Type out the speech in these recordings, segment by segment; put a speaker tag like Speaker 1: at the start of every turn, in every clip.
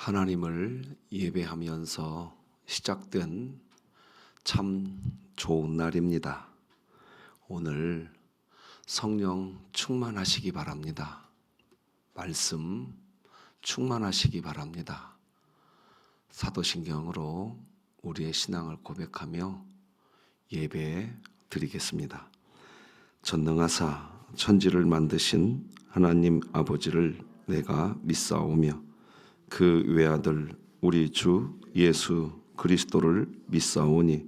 Speaker 1: 하나님을 예배하면서 시작된 참 좋은 날입니다. 오늘 성령 충만하시기 바랍니다. 말씀 충만하시기 바랍니다. 사도신경으로 우리의 신앙을 고백하며 예배 드리겠습니다. 전능하사 천지를 만드신 하나님 아버지를 내가 믿사오며 그 외아들 우리 주 예수 그리스도를 믿사오니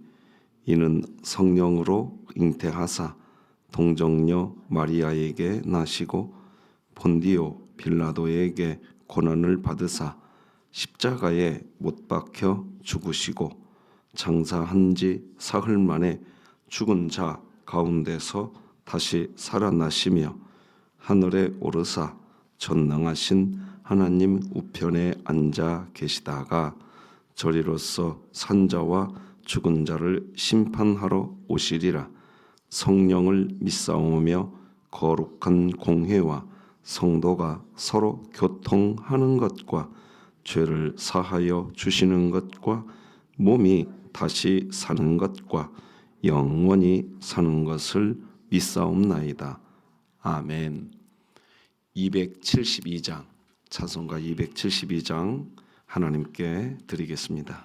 Speaker 1: 이는 성령으로 잉태하사 동정녀 마리아에게 나시고 본디오 빌라도에게 고난을 받으사 십자가에 못 박혀 죽으시고 장사한 지 사흘 만에 죽은 자 가운데서 다시 살아나시며 하늘에 오르사 전능하신 하나님 우편에 앉아 계시다가 저리로서 산자와 죽은 자를 심판하러 오시리라. 성령을 믿사오며 거룩한 공회와 성도가 서로 교통하는 것과 죄를 사하여 주시는 것과 몸이 다시 사는 것과 영원히 사는 것을 믿사옵나이다. 아멘. 272장 찬송가 272장 하나님께 드리겠습니다.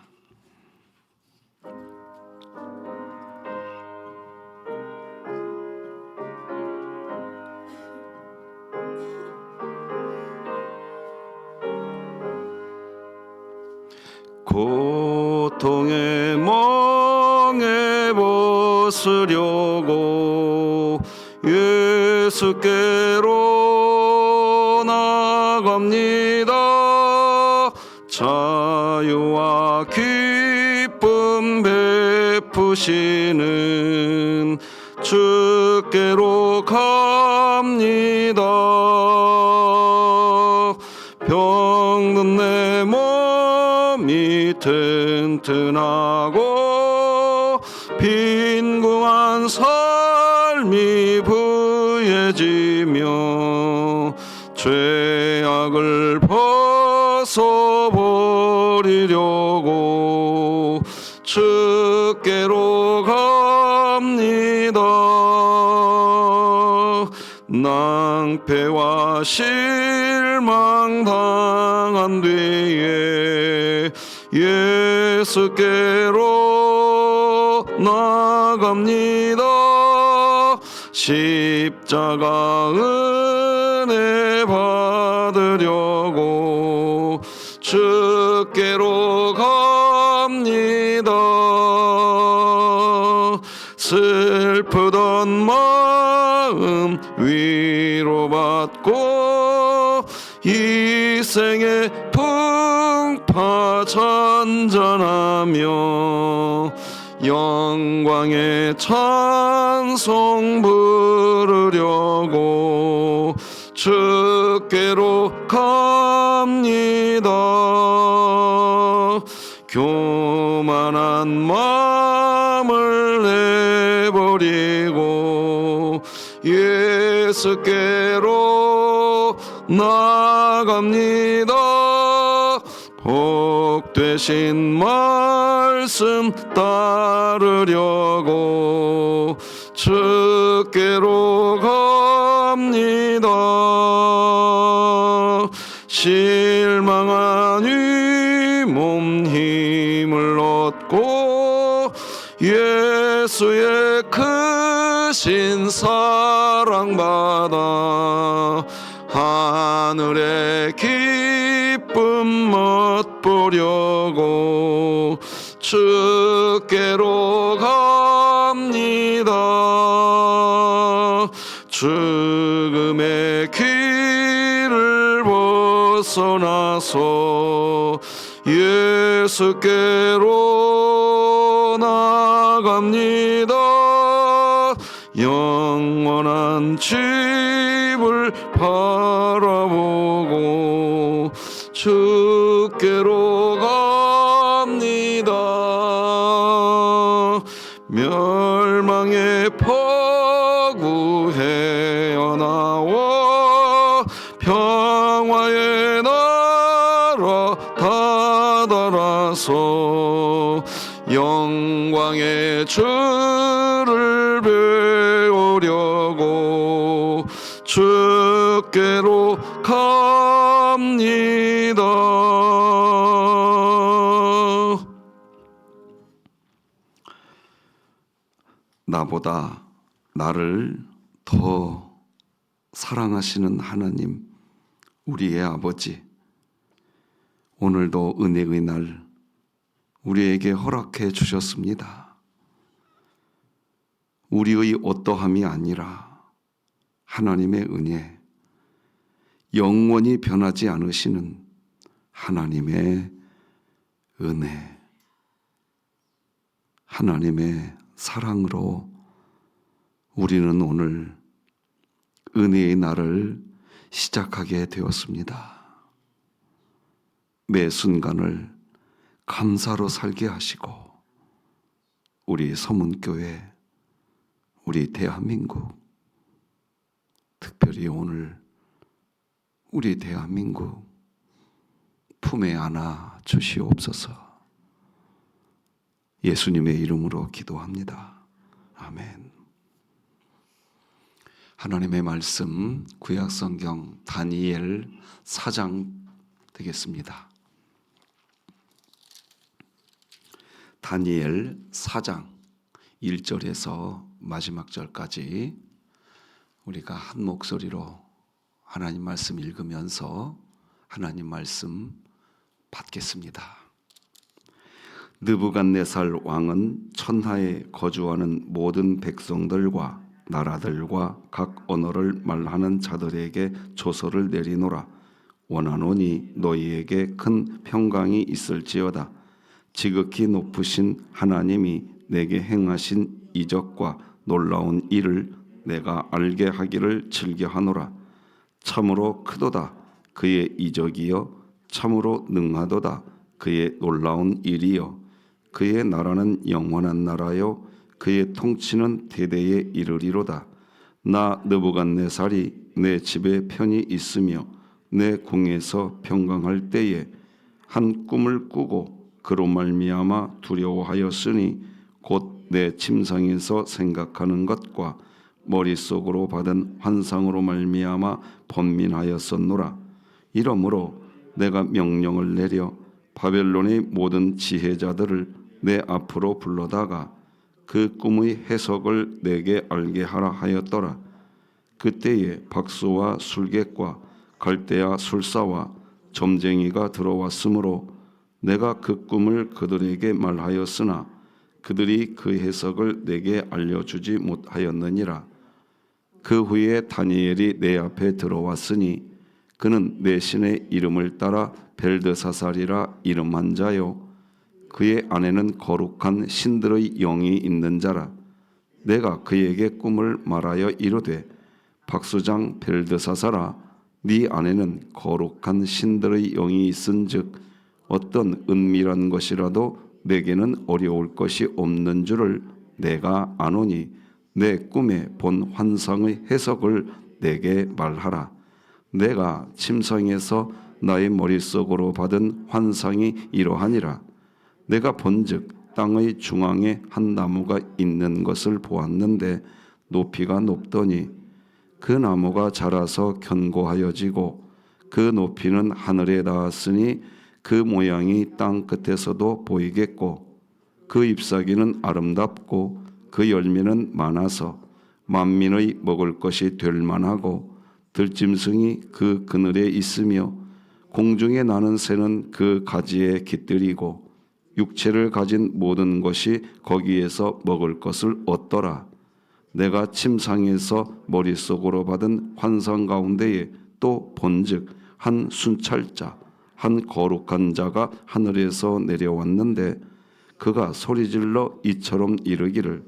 Speaker 1: 고통의 멍에 벗으려고 예수께로 나갑니다. 자유와 기쁨 베푸시는 주께로 갑니다. 병든 내 몸이 튼튼하고 빈궁한 삶이 부해지며 죄악을 벗어버리려고 주께로 갑니다. 낭패와 실망 당한 뒤에 예수께로 나갑니다. 십자가 은혜 받으려고 주께로 갑니다. 슬프던 마음 위로받고 이 생의 풍파 잔잔하며 영광의 찬송 부르려고 주께로 갑니다. 교만한 마음을 내버리고 예수께로 나갑니다. 복되신 말씀 따르려고 주께로 갑니다. 실망한 이 몸 힘을 얻고 예수의 크신 사랑받아 하늘의 기쁨 맛보려고 주께로 갑니다. 죽음의 길을 벗어나서 예수께로 나갑니다. 영원한 집을 바라보고 주께로 갑니다. 멸망의 포구 헤어나와 평화의 나라 다 주소서. 영광의 주를 배우려고 주께로 갑니다. 나보다 나를 더 사랑하시는 하나님, 우리의 아버지, 오늘도 은혜의 날 우리에게 허락해 주셨습니다. 우리의 어떠함이 아니라 하나님의 은혜, 영원히 변하지 않으시는 하나님의 은혜, 하나님의 사랑으로 우리는 오늘 은혜의 날을 시작하게 되었습니다. 매 순간을 감사로 살게 하시고 우리 서문교회, 우리 대한민국, 특별히 오늘 우리 대한민국 품에 안아 주시옵소서. 예수님의 이름으로 기도합니다. 아멘. 하나님의 말씀 구약성경 다니엘 4장 되겠습니다. 다니엘 4장 1절에서 마지막 절까지 우리가 한 목소리로 하나님 말씀 읽으면서 하나님 말씀 받겠습니다. 느부갓네살 왕은 천하에 거주하는 모든 백성들과 나라들과 각 언어를 말하는 자들에게 조서를 내리노라. 원하노니 너희에게 큰 평강이 있을지어다. 지극히 높으신 하나님이 내게 행하신 이적과 놀라운 일을 내가 알게 하기를 즐겨하노라. 참으로 크도다 그의 이적이여, 참으로 능하도다 그의 놀라운 일이여. 그의 나라는 영원한 나라요, 그의 통치는 대대에 이르리로다. 나 느부갓네살이 내 집에 편히 있으며 내 궁에서 평강할 때에 한 꿈을 꾸고 그로 말미암아 두려워하였으니 곧 내 침상에서 생각하는 것과 머릿속으로 받은 환상으로 말미암아 번민하였었노라. 이러므로 내가 명령을 내려 바벨론의 모든 지혜자들을 내 앞으로 불러다가 그 꿈의 해석을 내게 알게 하라 하였더라. 그때에 박수와 술객과 갈대아 술사와 점쟁이가 들어왔으므로 내가 그 꿈을 그들에게 말하였으나 그들이 그 해석을 내게 알려주지 못하였느니라. 그 후에 다니엘이 내 앞에 들어왔으니 그는 내 신의 이름을 따라 벨드사살이라 이름한 자요, 그의 안에는 거룩한 신들의 영이 있는 자라. 내가 그에게 꿈을 말하여 이르되, 박수장 벨드사살아, 네 안에는 거룩한 신들의 영이 있은즉 어떤 은밀한 것이라도 내게는 어려울 것이 없는 줄을 내가 아노니 내 꿈에 본 환상의 해석을 내게 말하라. 내가 침상에서 나의 머릿속으로 받은 환상이 이러하니라. 내가 본즉 땅의 중앙에 한 나무가 있는 것을 보았는데 높이가 높더니 그 나무가 자라서 견고하여지고 그 높이는 하늘에 닿았으니 그 모양이 땅 끝에서도 보이겠고 그 잎사귀는 아름답고 그 열매는 많아서 만민의 먹을 것이 될 만하고 들짐승이 그 그늘에 있으며 공중에 나는 새는 그 가지에 깃들이고 육체를 가진 모든 것이 거기에서 먹을 것을 얻더라. 내가 침상에서 머릿속으로 받은 환상 가운데에 또 본즉 한 순찰자 한 거룩한 자가 하늘에서 내려왔는데 그가 소리질러 이처럼 이르기를,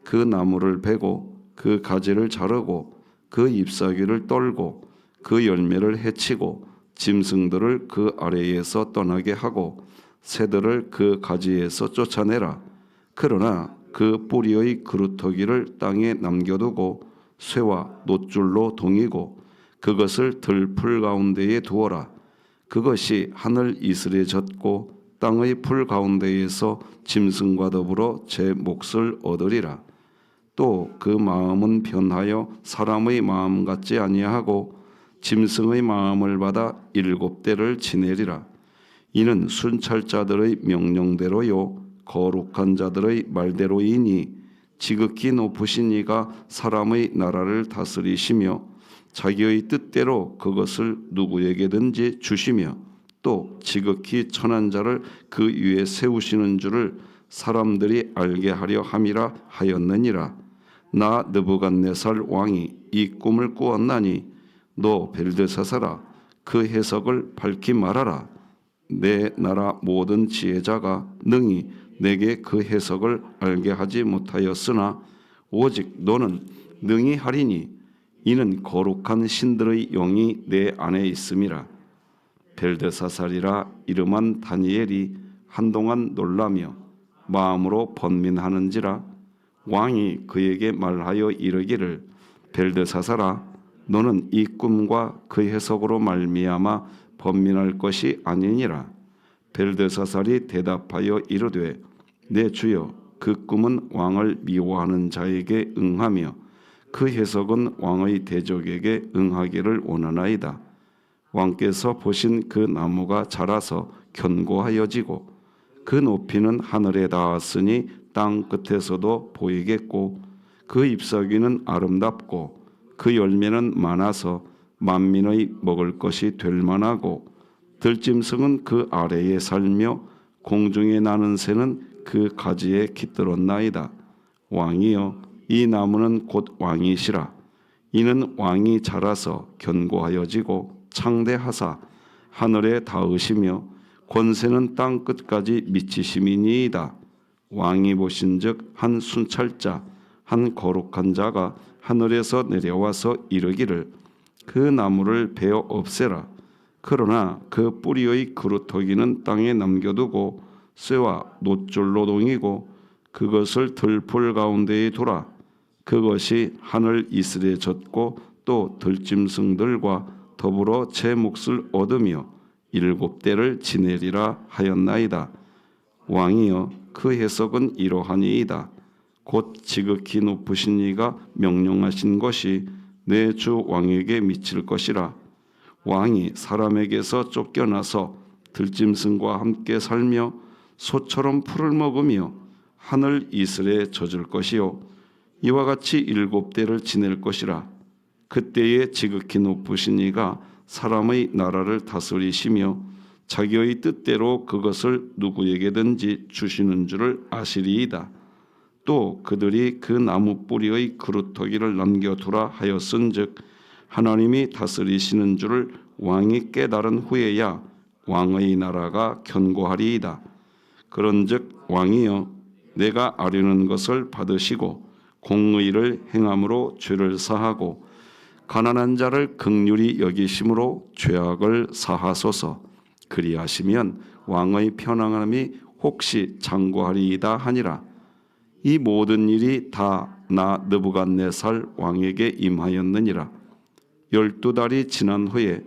Speaker 1: 그 나무를 베고 그 가지를 자르고 그 잎사귀를 떨고 그 열매를 해치고 짐승들을 그 아래에서 떠나게 하고 새들을 그 가지에서 쫓아내라. 그러나 그 뿌리의 그루터기를 땅에 남겨두고 쇠와 놋줄로 동이고 그것을 들풀 가운데에 두어라. 그것이 하늘 이슬에 젖고 땅의 풀 가운데에서 짐승과 더불어 제 몫을 얻으리라. 또 그 마음은 변하여 사람의 마음 같지 아니하고 짐승의 마음을 받아 7대를 지내리라. 이는 순찰자들의 명령대로요 거룩한 자들의 말대로이니 지극히 높으신 이가 사람의 나라를 다스리시며 자기의 뜻대로 그것을 누구에게든지 주시며 또 지극히 천한 자를 그 위에 세우시는 줄을 사람들이 알게 하려 함이라 하였느니라. 나 느부갓네살 왕이 이 꿈을 꾸었나니 너 벨드사살아 그 해석을 밝히 말하라. 내 나라 모든 지혜자가 능히 내게 그 해석을 알게 하지 못하였으나 오직 너는 능히 하리니 이는 거룩한 신들의 영이 내 안에 있음이라. 벨드사살이라 이름한 다니엘이 한동안 놀라며 마음으로 번민하는지라 왕이 그에게 말하여 이르기를 벨드사살아 너는 이 꿈과 그 해석으로 말미암아 번민할 것이 아니니라. 벨드사살이 대답하여 이르되 내 주여 그 꿈은 왕을 미워하는 자에게 응하며 그 해석은 왕의 대적에게 응하기를 원하나이다. 왕께서 보신 그 나무가 자라서 견고하여지고 그 높이는 하늘에 닿았으니 땅 끝에서도 보이겠고 그 잎사귀는 아름답고 그 열매는 많아서 만민의 먹을 것이 될 만하고 들짐승은 그 아래에 살며 공중에 나는 새는 그 가지에 깃들었나이다. 왕이여 이 나무는 곧 왕이시라. 이는 왕이 자라서 견고하여지고 창대하사 하늘에 닿으시며 권세는 땅 끝까지 미치심이니이다. 왕이 보신즉 한 순찰자 한 거룩한 자가 하늘에서 내려와서 이르기를 그 나무를 베어 없애라. 그러나 그 뿌리의 그루터기는 땅에 남겨두고 쇠와 놋줄로 동이고 그것을 들풀 가운데에 두라. 그것이 하늘 이슬에 젖고 또 들짐승들과 더불어 제 몫을 얻으며 7대를 지내리라 하였나이다. 왕이여 그 해석은 이러하니이다. 곧 지극히 높으신 이가 명령하신 것이 내 주 왕에게 미칠 것이라. 왕이 사람에게서 쫓겨나서 들짐승과 함께 살며 소처럼 풀을 먹으며 하늘 이슬에 젖을 것이요 이와 같이 7대를 지낼 것이라. 그때에 지극히 높으신 이가 사람의 나라를 다스리시며 자기의 뜻대로 그것을 누구에게든지 주시는 줄을 아시리이다. 또 그들이 그 나무 뿌리의 그루터기를 남겨두라 하였은즉 하나님이 다스리시는 줄을 왕이 깨달은 후에야 왕의 나라가 견고하리이다. 그런즉 왕이여 내가 아뢰는 것을 받으시고 공의를 행함으로 죄를 사하고 가난한 자를 긍휼히 여기심으로 죄악을 사하소서. 그리하시면 왕의 편안함이 혹시 장구하리이다 하니라. 이 모든 일이 다 나 느부갓네살 왕에게 임하였느니라. 12달이 지난 후에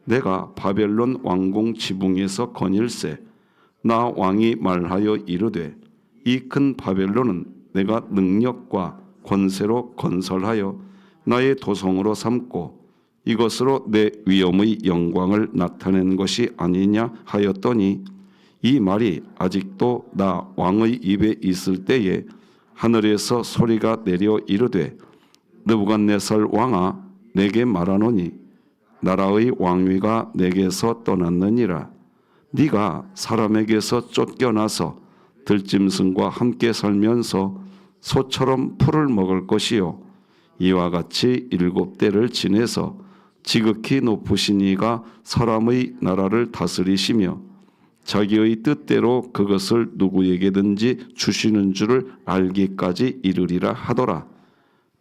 Speaker 1: 내가 바벨론 왕궁 지붕에서 거닐세 나 왕이 말하여 이르되 이 큰 바벨론은 내가 능력과 권세로 건설하여 나의 도성으로 삼고 이것으로 내 위엄의 영광을 나타낸 것이 아니냐 하였더니 이 말이 아직도 나 왕의 입에 있을 때에 하늘에서 소리가 내려 이르되 느부갓네살 왕아 내게 말하노니 나라의 왕위가 내게서 떠났느니라. 네가 사람에게서 쫓겨나서 들짐승과 함께 살면서 소처럼 풀을 먹을 것이요 이와 같이 7대를 지내서 지극히 높으신 이가 사람의 나라를 다스리시며 자기의 뜻대로 그것을 누구에게든지 주시는 줄을 알기까지 이르리라 하더라.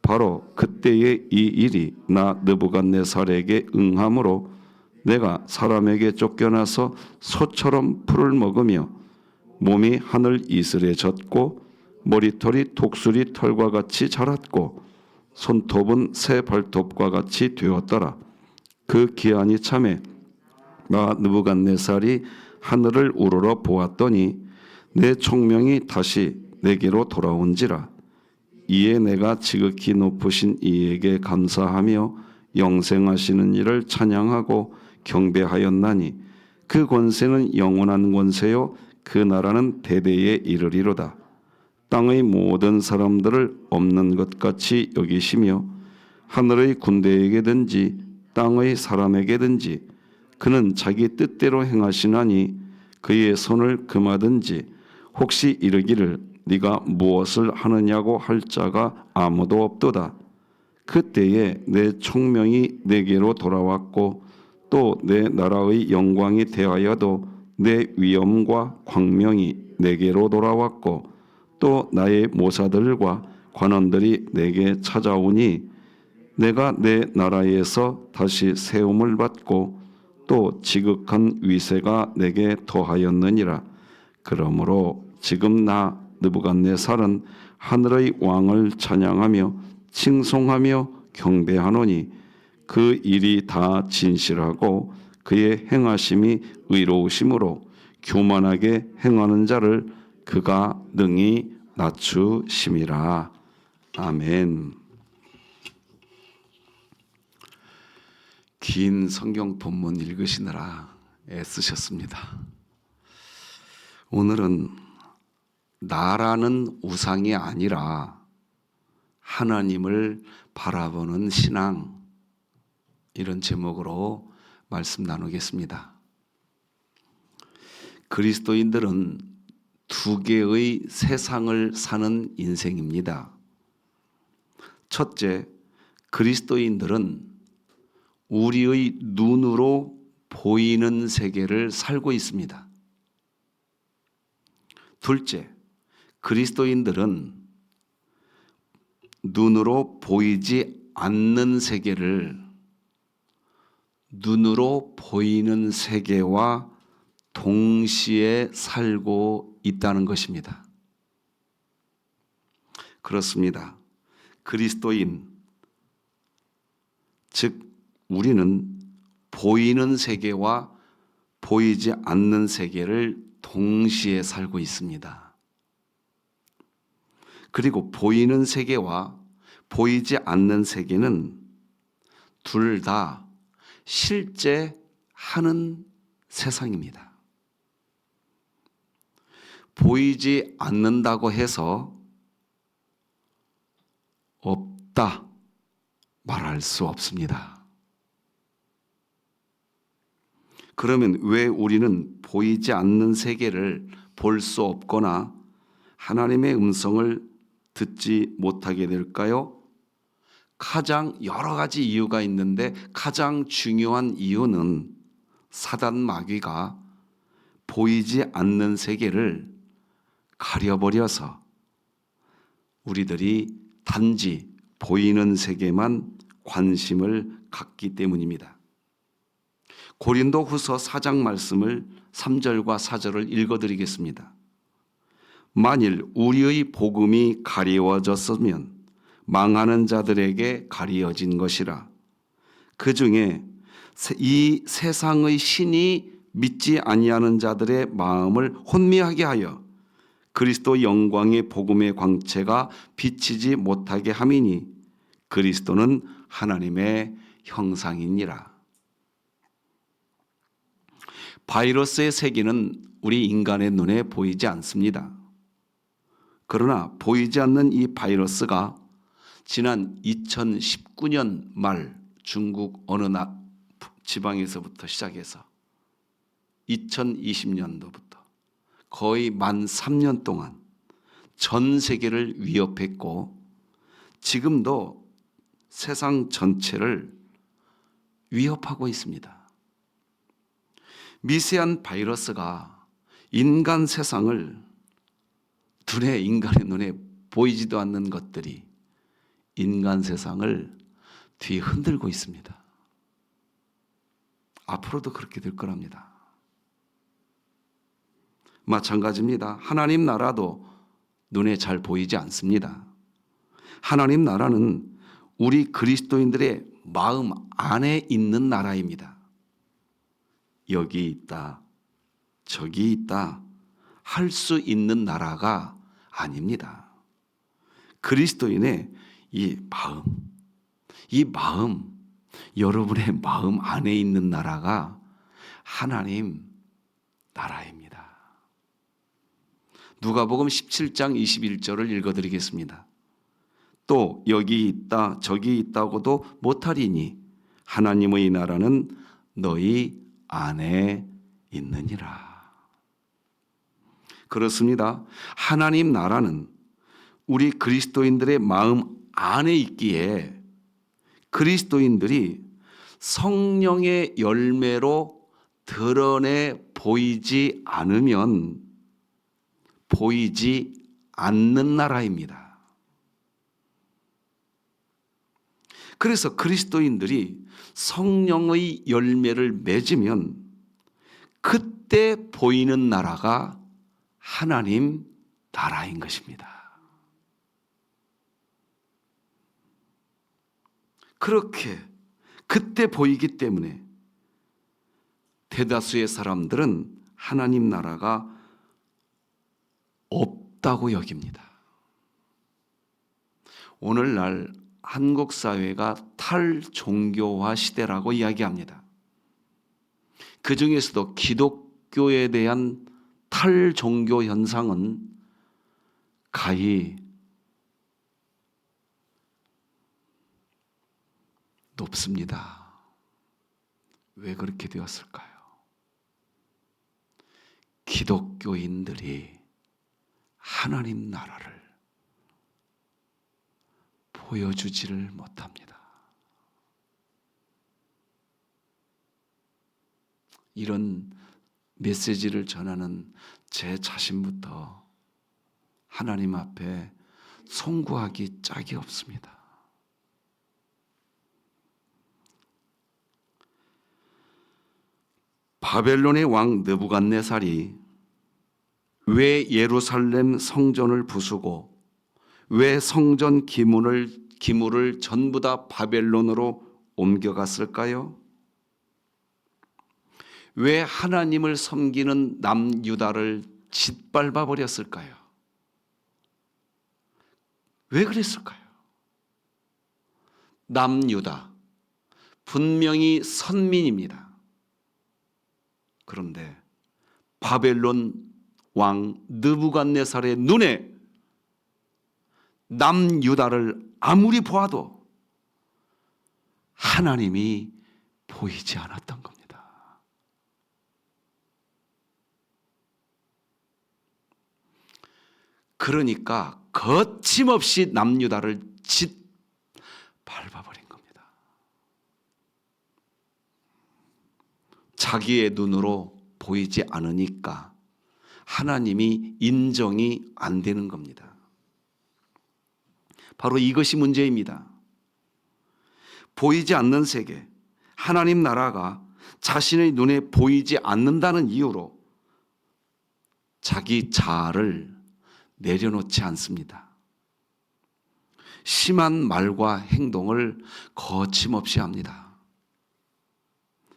Speaker 1: 바로 그때에 이 일이 나 느부갓네살에게 응함으로 내가 사람에게 쫓겨나서 소처럼 풀을 먹으며 몸이 하늘 이슬에 젖고 머리털이 독수리 털과 같이 자랐고 손톱은 새 발톱과 같이 되었더라. 그 기한이 참에 나 느부갓네살이 하늘을 우러러 보았더니 내 총명이 다시 내게로 돌아온지라. 이에 내가 지극히 높으신 이에게 감사하며 영생하시는 이를 찬양하고 경배하였나니 그 권세는 영원한 권세요 그 나라는 대대에 이르리로다. 땅의 모든 사람들을 없는 것 같이 여기시며 하늘의 군대에게든지 땅의 사람에게든지 그는 자기 뜻대로 행하시나니 그의 손을 금하든지 혹시 이르기를 네가 무엇을 하느냐고 할 자가 아무도 없도다. 그때에 내 총명이 내게로 돌아왔고 또 내 나라의 영광이 대하여도 내 위엄과 광명이 내게로 돌아왔고 또 나의 모사들과 관원들이 내게 찾아오니 내가 내 나라에서 다시 세움을 받고 또 지극한 위세가 내게 더하였느니라. 그러므로 지금 나 느부갓네살은 하늘의 왕을 찬양하며 칭송하며 경배하노니 그 일이 다 진실하고 그의 행하심이 의로우심으로 교만하게 행하는 자를 그가 능히 낮추심이라. 아멘. 긴 성경 본문 읽으시느라 애쓰셨습니다. 오늘은 나라는 우상이 아니라 하나님을 바라보는 신앙, 이런 제목으로 말씀 나누겠습니다. 그리스도인들은 두 개의 세상을 사는 인생입니다. 첫째, 그리스도인들은 우리의 눈으로 보이는 세계를 살고 있습니다. 둘째, 그리스도인들은 눈으로 보이지 않는 세계를 눈으로 보이는 세계와 동시에 살고 있다는 것입니다. 그렇습니다. 그리스도인, 즉 우리는 보이는 세계와 보이지 않는 세계를 동시에 살고 있습니다. 그리고 보이는 세계와 보이지 않는 세계는 둘 다 실제 하는 세상입니다. 보이지 않는다고 해서 없다 말할 수 없습니다. 그러면 왜 우리는 보이지 않는 세계를 볼 수 없거나 하나님의 음성을 듣지 못하게 될까요? 가장 여러 가지 이유가 있는데 가장 중요한 이유는 사단 마귀가 보이지 않는 세계를 가려버려서 우리들이 단지 보이는 세계만 관심을 갖기 때문입니다. 고린도후서 4장 말씀을 3절과 4절을 읽어드리겠습니다. 만일 우리의 복음이 가리워졌으면 망하는 자들에게 가리워진 것이라. 그 중에 이 세상의 신이 믿지 아니하는 자들의 마음을 혼미하게 하여 그리스도 영광의 복음의 광채가 비치지 못하게 함이니 그리스도는 하나님의 형상이니라. 바이러스의 세계는 우리 인간의 눈에 보이지 않습니다. 그러나 보이지 않는 이 바이러스가 지난 2019년 말 중국 어느 지방에서부터 시작해서 2020년도부터 거의 만 3년 동안 전 세계를 위협했고 지금도 세상 전체를 위협하고 있습니다. 미세한 바이러스가 인간 세상을 인간의 눈에 보이지도 않는 것들이 인간 세상을 뒤흔들고 있습니다. 앞으로도 그렇게 될 거랍니다. 마찬가지입니다. 하나님 나라도 눈에 잘 보이지 않습니다. 하나님 나라는 우리 그리스도인들의 마음 안에 있는 나라입니다. 여기 있다, 저기 있다 할 수 있는 나라가 아닙니다. 그리스도인의 이 마음, 여러분의 마음 안에 있는 나라가 하나님 나라입니다. 누가복음 17장 21절을 읽어드리겠습니다. 또 여기 있다 저기 있다고도 못하리니 하나님의 나라는 너희 안에 있느니라. 그렇습니다. 하나님 나라는 우리 그리스도인들의 마음 안에 있기에 그리스도인들이 성령의 열매로 드러내 보이지 않으면 보이지 않는 나라입니다. 그래서 그리스도인들이 성령의 열매를 맺으면 그때 보이는 나라가 하나님 나라인 것입니다. 그렇게 그때 보이기 때문에 대다수의 사람들은 하나님 나라가 없다고 여깁니다. 오늘날 한국 사회가 탈종교화 시대라고 이야기합니다. 그 중에서도 기독교에 대한 탈종교 현상은 가히 높습니다. 왜 그렇게 되었을까요? 기독교인들이 하나님 나라를 보여주지를 못합니다. 이런 메시지를 전하는 제 자신부터 하나님 앞에 송구하기 짝이 없습니다. 바벨론의 왕 느부갓네살이 왜 예루살렘 성전을 부수고 왜 성전 기물을 전부 다 바벨론으로 옮겨갔을까요? 왜 하나님을 섬기는 남유다를 짓밟아 버렸을까요? 왜 그랬을까요? 남유다 분명히 선민입니다. 그런데 바벨론 왕 느부갓네살의 눈에 남유다를 아무리 보아도 하나님이 보이지 않았던 겁니다. 그러니까 거침없이 남유다를 짓밟아버린 겁니다. 자기의 눈으로 보이지 않으니까 하나님이 인정이 안 되는 겁니다. 바로 이것이 문제입니다. 보이지 않는 세계, 하나님 나라가 자신의 눈에 보이지 않는다는 이유로 자기 자아를 내려놓지 않습니다. 심한 말과 행동을 거침없이 합니다.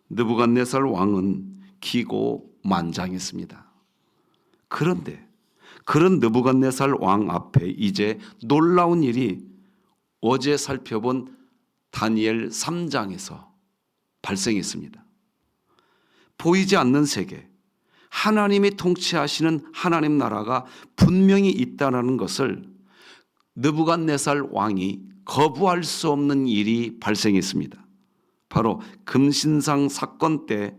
Speaker 1: 느부갓네살 왕은 기고만장했습니다. 그런데 그런 느부갓네살 왕 앞에 이제 놀라운 일이 어제 살펴본 다니엘 3장에서 발생했습니다. 보이지 않는 세계, 하나님이 통치하시는 하나님 나라가 분명히 있다는 것을 느부갓네살 왕이 거부할 수 없는 일이 발생했습니다. 바로 금신상 사건 때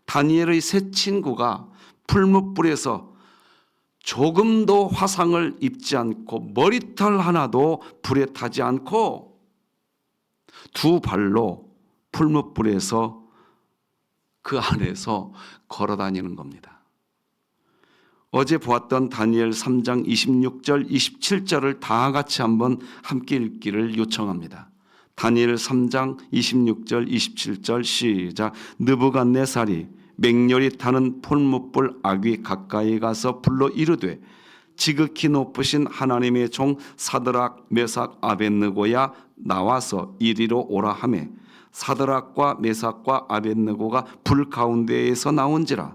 Speaker 1: 다니엘의 세 친구가 풀무불에서 조금도 화상을 입지 않고 머리털 하나도 불에 타지 않고 두 발로 풀무불에서 그 안에서 걸어 다니는 겁니다. 어제 보았던 다니엘 3장 26절 27절을 다 같이 한번 함께 읽기를 요청합니다. 다니엘 3장 26절 27절 시작. 느부갓네살이 맹렬히 타는 풀무불 아귀 가까이 가서 불러 이르되 지극히 높으신 하나님의 종 사드락 메삭 아벳느고야 나와서 이리로 오라 하매 사드락과 메삭과 아벳느고가 불 가운데에서 나온지라.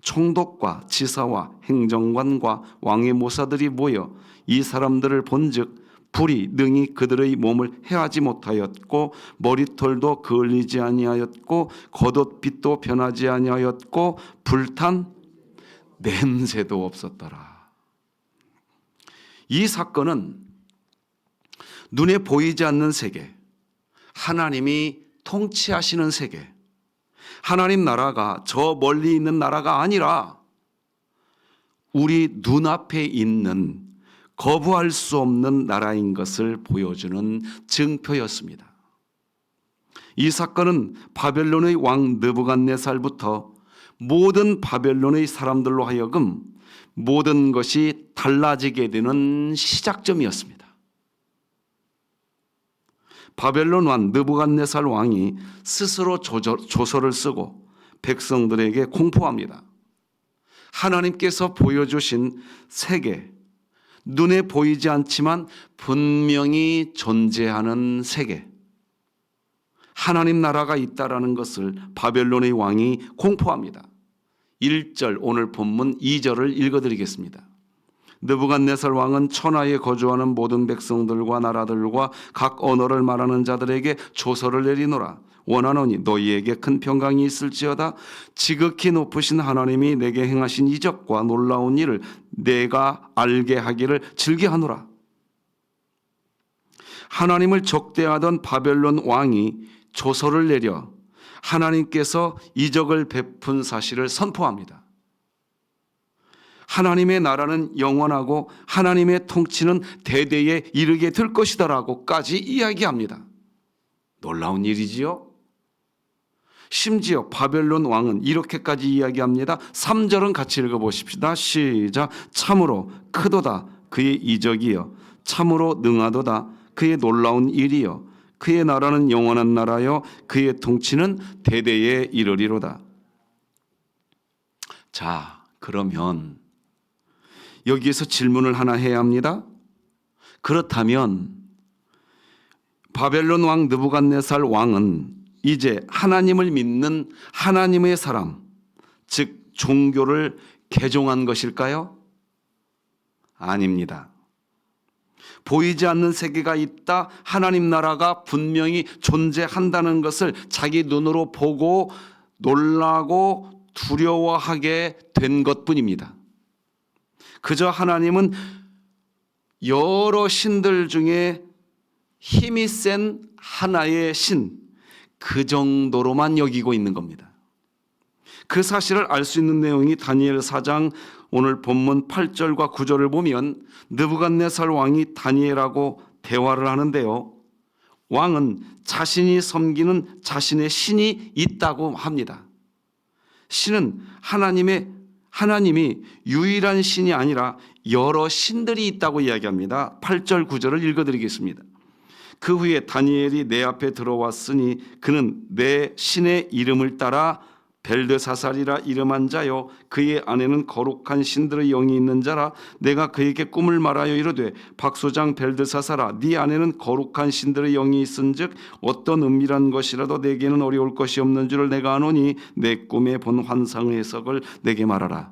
Speaker 1: 총독과 지사와 행정관과 왕의 모사들이 모여 이 사람들을 본즉 불이 능히 그들의 몸을 해하지 못하였고 머리털도 그을리지 아니하였고 겉옷빛도 변하지 아니하였고 불탄 냄새도 없었더라. 이 사건은 눈에 보이지 않는 세계, 하나님이 통치하시는 세계, 하나님 나라가 저 멀리 있는 나라가 아니라 우리 눈앞에 있는 거부할 수 없는 나라인 것을 보여주는 증표였습니다. 이 사건은 바벨론의 왕 느부갓네살부터 모든 바벨론의 사람들로 하여금 모든 것이 달라지게 되는 시작점이었습니다. 바벨론 왕 느부갓네살 왕이 스스로 조서를 쓰고 백성들에게 공포합니다. 하나님께서 보여주신 세계, 눈에 보이지 않지만 분명히 존재하는 세계, 하나님 나라가 있다라는 것을 바벨론의 왕이 공포합니다. 1절, 오늘 본문 2절을 읽어드리겠습니다. 느부갓네살 왕은 천하에 거주하는 모든 백성들과 나라들과 각 언어를 말하는 자들에게 조서를 내리노라. 원하노니 너희에게 큰 평강이 있을지어다. 지극히 높으신 하나님이 내게 행하신 이적과 놀라운 일을 내가 알게 하기를 즐겨하노라. 하나님을 적대하던 바벨론 왕이 조서를 내려 하나님께서 이적을 베푼 사실을 선포합니다. 하나님의 나라는 영원하고 하나님의 통치는 대대에 이르게 될 것이다라고까지 이야기합니다. 놀라운 일이지요. 심지어 바벨론 왕은 이렇게까지 이야기합니다. 3절은 같이 읽어보십시다. 시작. 참으로 크도다 그의 이적이여, 참으로 능하도다 그의 놀라운 일이여, 그의 나라는 영원한 나라여, 그의 통치는 대대에 이르리로다. 자, 그러면 여기에서 질문을 하나 해야 합니다. 그렇다면 바벨론 왕 느부갓네살 왕은 이제 하나님을 믿는 하나님의 사람, 즉 종교를 개종한 것일까요? 아닙니다. 보이지 않는 세계가 있다, 하나님 나라가 분명히 존재한다는 것을 자기 눈으로 보고 놀라고 두려워하게 된 것뿐입니다. 그저 하나님은 여러 신들 중에 힘이 센 하나의 신, 그 정도로만 여기고 있는 겁니다. 그 사실을 알 수 있는 내용이 다니엘 4장 오늘 본문 8절과 9절을 보면 느부갓네살 왕이 다니엘하고 대화를 하는데요. 왕은 자신이 섬기는 자신의 신이 있다고 합니다. 신은 하나님이 유일한 신이 아니라 여러 신들이 있다고 이야기합니다. 8절 9절을 읽어드리겠습니다. 그 후에 다니엘이 내 앞에 들어왔으니 그는 내 신의 이름을 따라 벨드사살이라 이름한 자요, 그의 안에는 거룩한 신들의 영이 있는 자라. 내가 그에게 꿈을 말하여 이르되 박소장 벨드사살아, 네 안에는 거룩한 신들의 영이 있은즉 어떤 은밀한 것이라도 내게는 어려울 것이 없는 줄을 내가 아노니 내 꿈에 본 환상의 해석을 내게 말하라.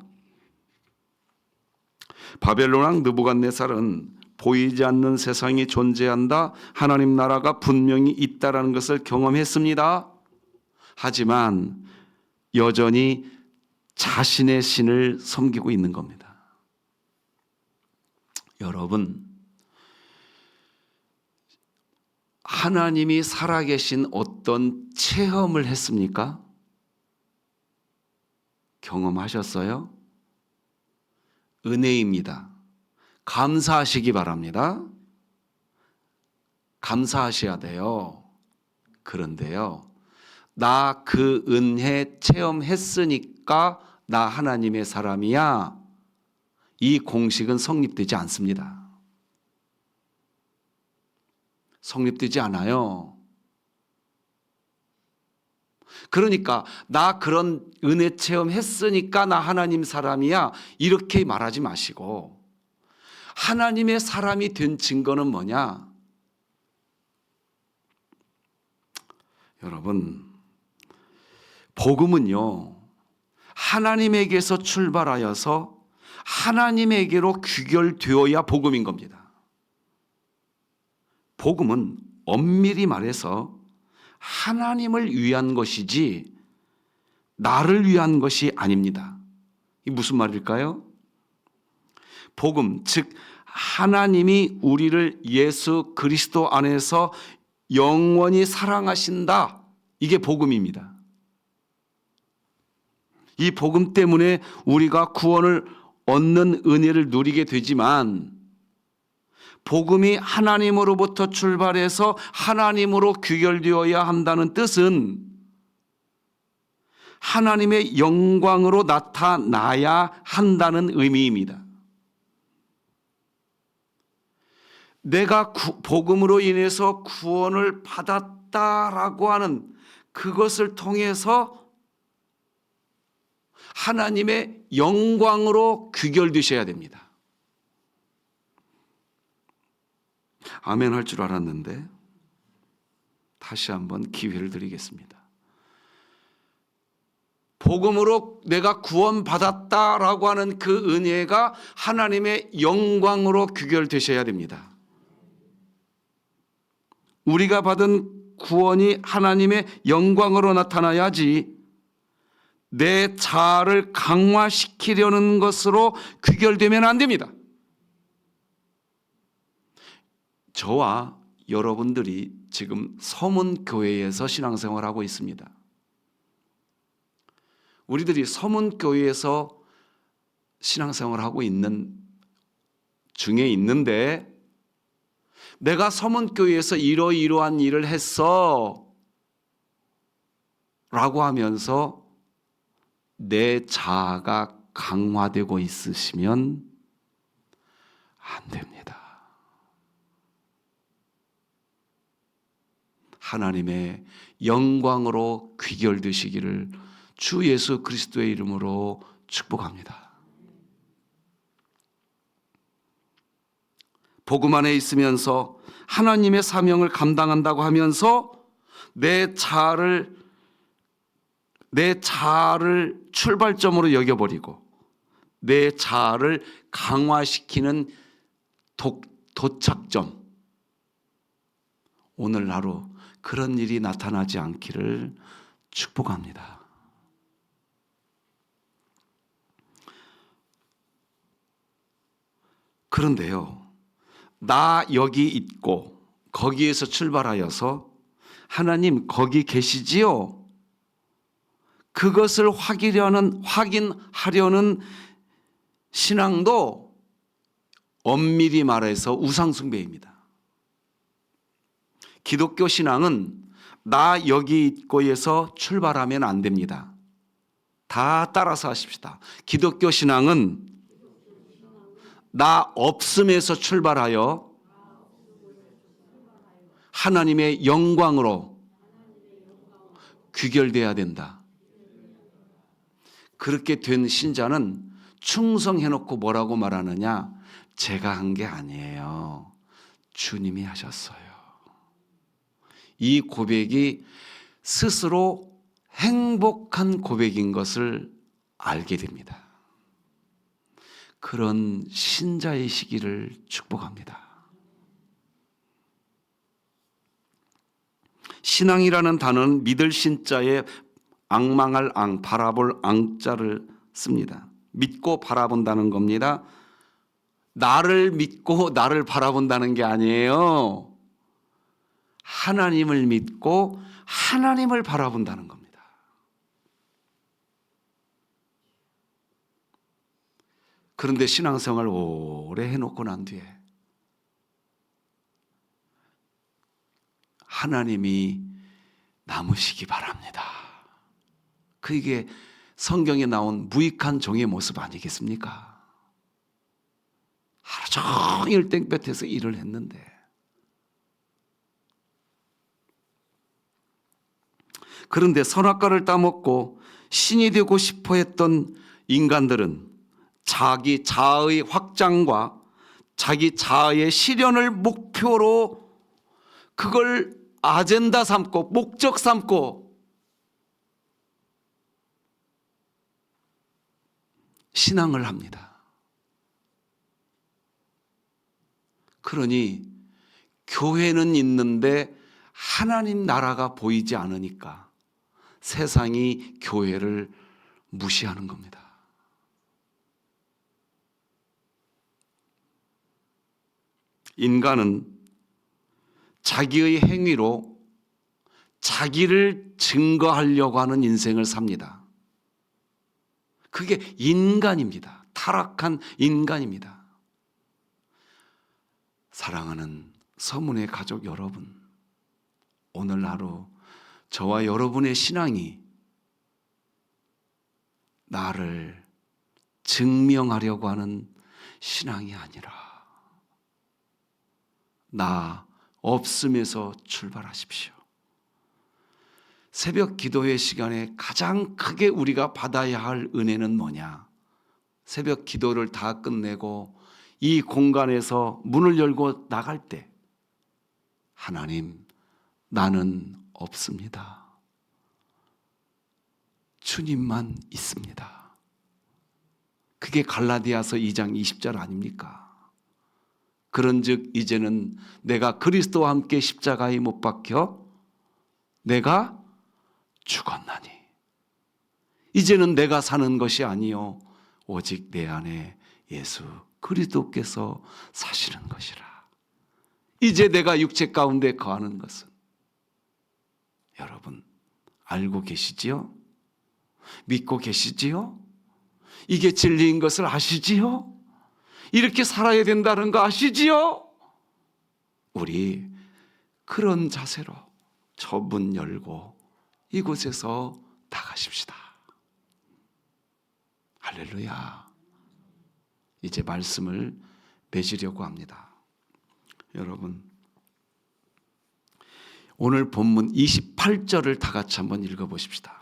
Speaker 1: 바벨론 왕 느부갓네살은 보이지 않는 세상이 존재한다, 하나님 나라가 분명히 있다라는 것을 경험했습니다. 하지만 여전히 자신의 신을 섬기고 있는 겁니다. 여러분, 하나님이 살아계신 어떤 체험을 했습니까? 경험하셨어요? 은혜입니다. 감사하시기 바랍니다. 감사하셔야 돼요. 그런데요, 나 그 은혜 체험했으니까 나 하나님의 사람이야, 이 공식은 성립되지 않습니다. 성립되지 않아요. 그러니까 나 그런 은혜 체험했으니까 나 하나님 사람이야, 이렇게 말하지 마시고 하나님의 사람이 된 증거는 뭐냐? 여러분, 복음은요, 하나님에게서 출발하여서 하나님에게로 귀결되어야 복음인 겁니다. 복음은 엄밀히 말해서 하나님을 위한 것이지 나를 위한 것이 아닙니다. 이 무슨 말일까요? 복음, 즉 하나님이 우리를 예수 그리스도 안에서 영원히 사랑하신다. 이게 복음입니다. 이 복음 때문에 우리가 구원을 얻는 은혜를 누리게 되지만, 복음이 하나님으로부터 출발해서 하나님으로 귀결되어야 한다는 뜻은 하나님의 영광으로 나타나야 한다는 의미입니다. 내가 복음으로 인해서 구원을 받았다라고 하는 그것을 통해서 하나님의 영광으로 귀결되셔야 됩니다. 아멘 할 줄 알았는데 다시 한번 기회를 드리겠습니다. 복음으로 내가 구원받았다라고 하는 그 은혜가 하나님의 영광으로 귀결되셔야 됩니다. 우리가 받은 구원이 하나님의 영광으로 나타나야지 내 자아를 강화시키려는 것으로 귀결되면 안 됩니다. 저와 여러분들이 지금 서문교회에서 신앙생활하고 있습니다. 우리들이 서문교회에서 신앙생활하고 있는 중에 있는데, 내가 서문교회에서 이러이러한 일을 했어 라고 하면서 내 자아가 강화되고 있으시면 안 됩니다. 하나님의 영광으로 귀결되시기를 주 예수 그리스도의 이름으로 축복합니다. 복음 안에 있으면서 하나님의 사명을 감당한다고 하면서 내 자아를 출발점으로 여겨버리고 내 자아를 강화시키는 도착점, 오늘 하루 그런 일이 나타나지 않기를 축복합니다. 그런데요, 나 여기 있고 거기에서 출발하여서 하나님 거기 계시지요? 그것을 확인하려는 신앙도 엄밀히 말해서 우상숭배입니다. 기독교 신앙은 나 여기 있고에서 출발하면 안 됩니다. 다 따라서 하십시다. 기독교 신앙은 나 없음에서 출발하여 하나님의 영광으로 귀결돼야 된다. 그렇게 된 신자는 충성해놓고 뭐라고 말하느냐? 제가 한 게 아니에요. 주님이 하셨어요. 이 고백이 스스로 행복한 고백인 것을 알게 됩니다. 그런 신자의 시기를 축복합니다. 신앙이라는 단어는 믿을 신자에 앙망할 앙, 바라볼 앙자를 씁니다. 믿고 바라본다는 겁니다. 나를 믿고 나를 바라본다는 게 아니에요. 하나님을 믿고 하나님을 바라본다는 겁니다. 그런데 신앙생활 오래 해놓고 난 뒤에 하나님이 남으시기 바랍니다. 그게 성경에 나온 무익한 종의 모습 아니겠습니까? 하루 종일 땡볕에서 일을 했는데, 그런데 선악과를 따먹고 신이 되고 싶어 했던 인간들은 자기 자아의 확장과 자기 자아의 실현을 목표로 그걸 아젠다 삼고 목적 삼고 신앙을 합니다. 그러니 교회는 있는데 하나님 나라가 보이지 않으니까 세상이 교회를 무시하는 겁니다. 인간은 자기의 행위로 자기를 증거하려고 하는 인생을 삽니다. 그게 인간입니다. 타락한 인간입니다. 사랑하는 서문의 가족 여러분, 오늘 하루 저와 여러분의 신앙이 나를 증명하려고 하는 신앙이 아니라 나 없음에서 출발하십시오. 새벽 기도의 시간에 가장 크게 우리가 받아야 할 은혜는 뭐냐? 새벽 기도를 다 끝내고 이 공간에서 문을 열고 나갈 때 하나님, 나는 없습니다. 주님만 있습니다. 그게 갈라디아서 2장 20절 아닙니까? 그런즉 이제는 내가 그리스도와 함께 십자가에 못 박혀 내가 죽었나니 이제는 내가 사는 것이 아니요 오직 내 안에 예수 그리스도께서 사시는 것이라. 이제 내가 육체 가운데 거하는 것은 여러분 알고 계시지요? 믿고 계시지요? 이게 진리인 것을 아시지요? 이렇게 살아야 된다는 거 아시지요? 우리 그런 자세로 저 문 열고 이곳에서 나가십시다. 할렐루야. 이제 말씀을 맺으려고 합니다. 여러분, 오늘 본문 28절을 다 같이 한번 읽어보십시다.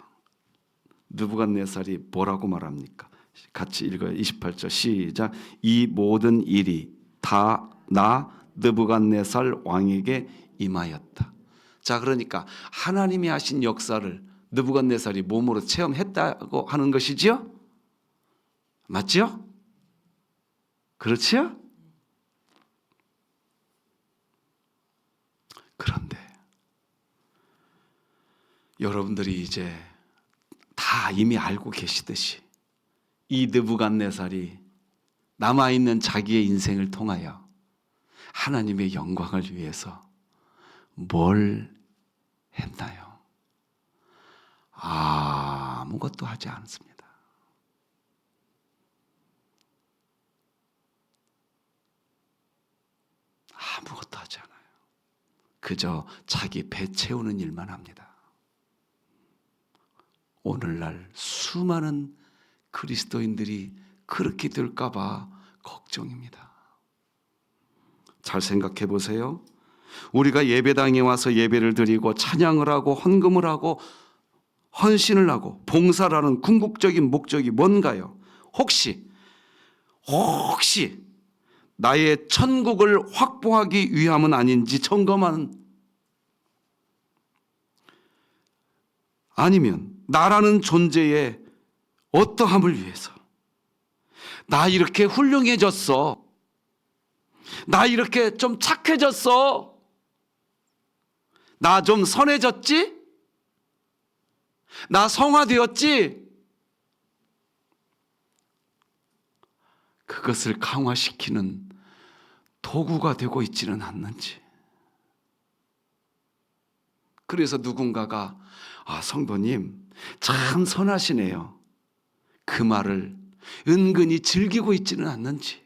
Speaker 1: 느부갓네살이 뭐라고 말합니까? 같이 읽어요. 28절 시작. 이 모든 일이 다 나 느부갓네살 왕에게 임하였다. 자, 그러니까 하나님이 하신 역사를 느부갓네살이 몸으로 체험했다고 하는 것이지요? 맞지요? 그렇지요? 그런데 여러분들이 이제 다 이미 알고 계시듯이 이 느부갓네살이 남아있는 자기의 인생을 통하여 하나님의 영광을 위해서 뭘 했나요? 아무것도 하지 않습니다. 아무것도 하지 않아요. 그저 자기 배 채우는 일만 합니다. 오늘날 수많은 그리스도인들이 그렇게 될까 봐 걱정입니다. 잘 생각해 보세요. 우리가 예배당에 와서 예배를 드리고 찬양을 하고 헌금을 하고 헌신을 하고 봉사를 하는 궁극적인 목적이 뭔가요? 혹시 나의 천국을 확보하기 위함은 아닌지 점검하는, 아니면 나라는 존재의 어떠함을 위해서, 나 이렇게 훌륭해졌어, 나 이렇게 좀 착해졌어, 나 좀 선해졌지, 나 성화되었지, 그것을 강화시키는 도구가 되고 있지는 않는지. 그래서 누군가가 성도님 참 선하시네요, 그 말을 은근히 즐기고 있지는 않는지.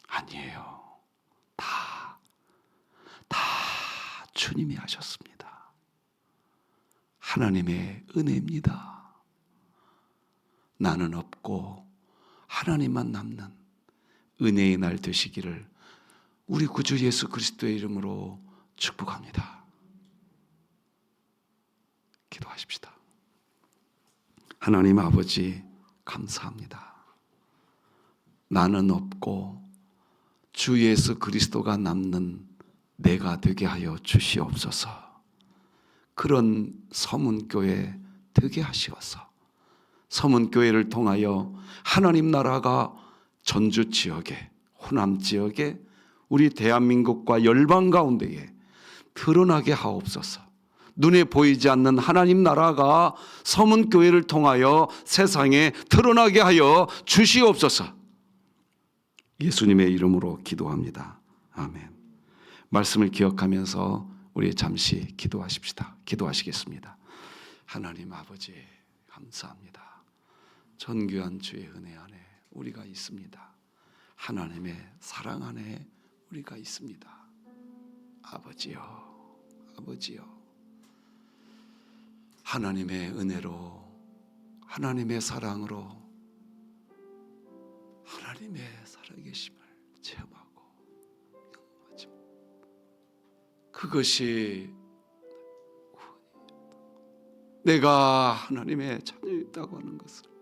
Speaker 1: 아니에요. 다 주님이 하셨습니다. 하나님의 은혜입니다. 나는 없고 하나님만 남는 은혜의 날 되시기를 우리 구주 예수 그리스도의 이름으로 축복합니다. 기도하십시다. 하나님 아버지, 감사합니다. 나는 없고 주 예수 그리스도가 남는 내가 되게 하여 주시옵소서. 그런 서문교회 되게 하시어서 서문교회를 통하여 하나님 나라가 전주 지역에, 호남 지역에, 우리 대한민국과 열방 가운데에 드러나게 하옵소서. 눈에 보이지 않는 하나님 나라가 서문교회를 통하여 세상에 드러나게 하여 주시옵소서. 예수님의 이름으로 기도합니다. 아멘. 말씀을 기억하면서 우리 잠시 기도하십시다. 기도하시겠습니다. 하나님 아버지 감사합니다. 전귀한 주의 은혜 안에 우리가 있습니다. 하나님의 사랑 안에 우리가 있습니다. 아버지요, 아버지요. 하나님의 은혜로, 하나님의 사랑으로 하나님의 살아계심을 체험하고 경험하죠. 그것이 내가 하나님의 자녀였다고 하는 것을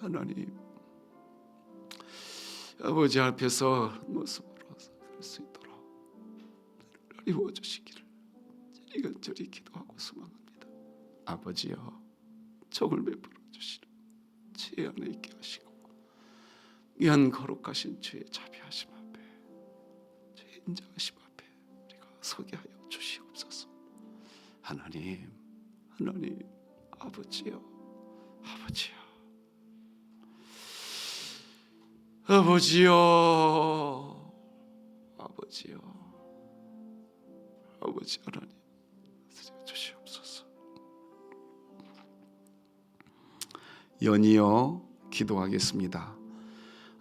Speaker 1: 하나님 아버지 앞에서 모습으로 설 수 있도록 이루어주시기를 이간절히 기도하고 소망합니다. 아버지여, 정을 베풀어 주시는 지혜 안에 있게 하시고 귀한 거룩하신 주의 자비하심 앞에, 주의 인자하심 앞에 우리가 서게 하여 주시옵소서. 하나님 아버지여, 아버지 하나님 주시옵소서. 연이어 기도하겠습니다.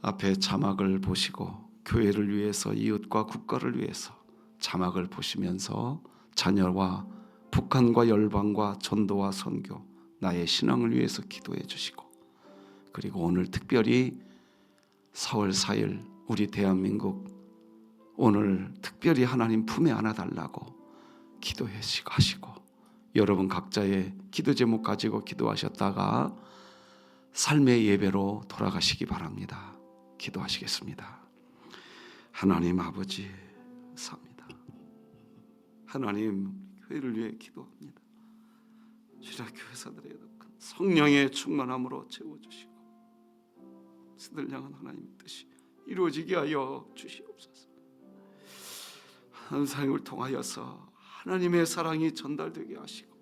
Speaker 1: 앞에 자막을 보시고 교회를 위해서, 이웃과 국가를 위해서 자막을 보시면서 자녀와 북한과 열방과 전도와 선교, 나의 신앙을 위해서 기도해 주시고, 그리고 오늘 특별히 4월 4일 우리 대한민국 오늘 특별히 하나님 품에 안아달라고 기도하시고, 여러분 각자의 기도 제목 가지고 기도하셨다가 삶의 예배로 돌아가시기 바랍니다. 기도하시겠습니다. 하나님 아버지 감사합니다. 하나님 교회를 위해 기도합니다. 주라 교회사들의 큰 성령의 충만함으로 채워주시고 그들을 향한 하나님의 뜻이 이루어지게 하여 주시옵소서. 한상을 통하여서 하나님의 사랑이 전달되게 하시고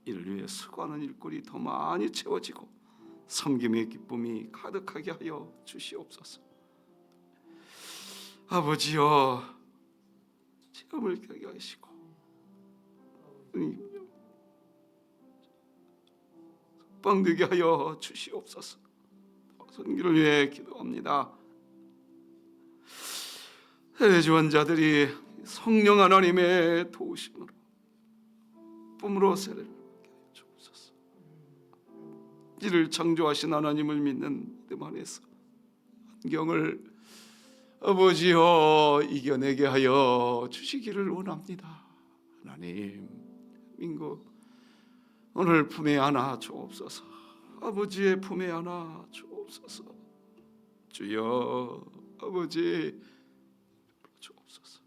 Speaker 1: 이를 위해 수고하는 일꾼이 더 많이 채워지고 섬김의 기쁨이 가득하게 하여 주시옵소서. 아버지여, 체험을 하게 하시고 석방되게 하여 주시옵소서. 선교를 위해 기도합니다. 해외 지원자들이 성령 하나님의 도우심으로 뿜으로 세례를 받게 하여 주옵소서. 이를 창조하신 하나님을 믿는 믿음 안에서 환경을 아버지여 이겨내게 하여 주시기를 원합니다. 하나님, 민국 오늘 품에 안아 주옵소서. 아버지의 품에 안아 주옵소서. 주여, 아버지 주옵소서.